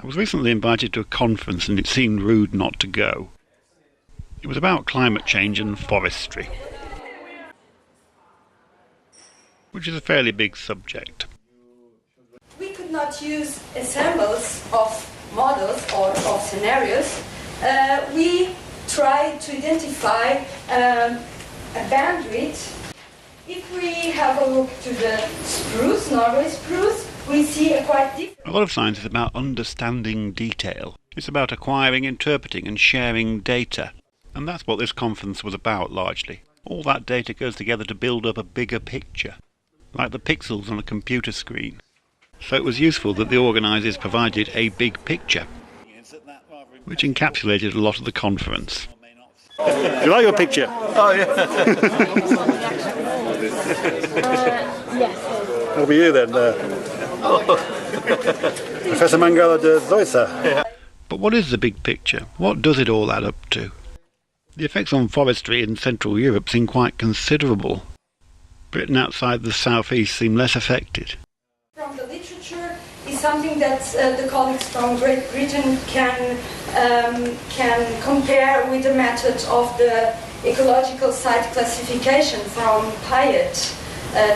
I was recently invited to a conference and it seemed rude not to go. It was about climate change and forestry, which is a fairly big subject. We could not use examples of models or of scenarios. We try to identify a bandwidth. If we have a look to the spruce, Norway spruce, we see a quite different... A lot of science is about understanding detail. It's about acquiring, interpreting and sharing data. And that's what this conference was about largely. All that data goes together to build up a bigger picture, like the pixels on a computer screen. So it was useful that the organisers provided a big picture, which encapsulated a lot of the conference. Do you like your picture? Oh, yeah. Yes. That'll be you then, Professor Mangala de Zoysa. But what is the big picture? What does it all add up to? The effects on forestry in Central Europe seem quite considerable. Britain outside the southeast seem less affected. From the literature is something that the colleagues from Great Britain can compare with the method of the ecological site classification from Pyatt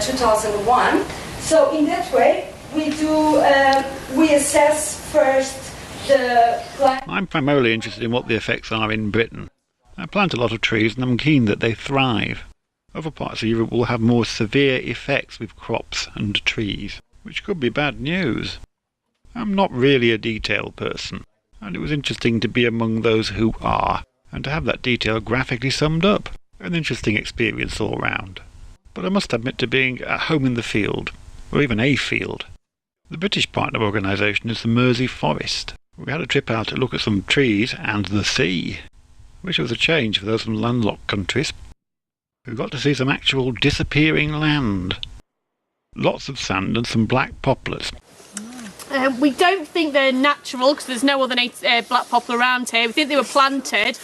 2001. So in that way we assess first the climate. I'm primarily interested in what the effects are in Britain. I plant a lot of trees and I'm keen that they thrive. Other parts of Europe will have more severe effects with crops and trees, which could be bad news. I'm not really a detail person, and it was interesting to be among those who are, and to have that detail graphically summed up. An interesting experience all round. But I must admit to being at home in the field, or even a field. The British partner organisation is the Mersey Forest. We had a trip out to look at some trees and the sea, which was a change for those from landlocked countries. We got to see some actual disappearing land. Lots of sand and some black poplars. We don't think they're natural because there's no other black poplar around here. We think they were planted,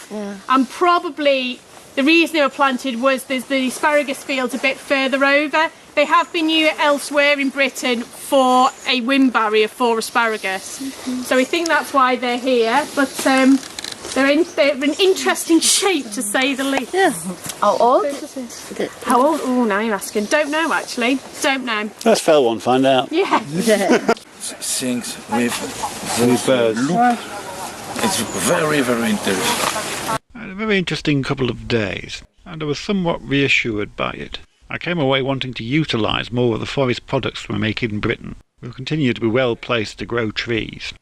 and probably the reason they were planted was there's the asparagus fields a bit further over. They have been used elsewhere in Britain for a wind barrier for asparagus. So we think that's why they're here, but they're in an interesting shape to say the least. Yeah. How old? How old? Oh, now you're asking. Don't know actually. Don't know. Let's fell one, find out. Yeah. Things with birds. Look. It's very, very interesting. I had a very interesting couple of days, and I was somewhat reassured by it. I came away wanting to utilise more of the forest products we make in Britain. We'll continue to be well placed to grow trees.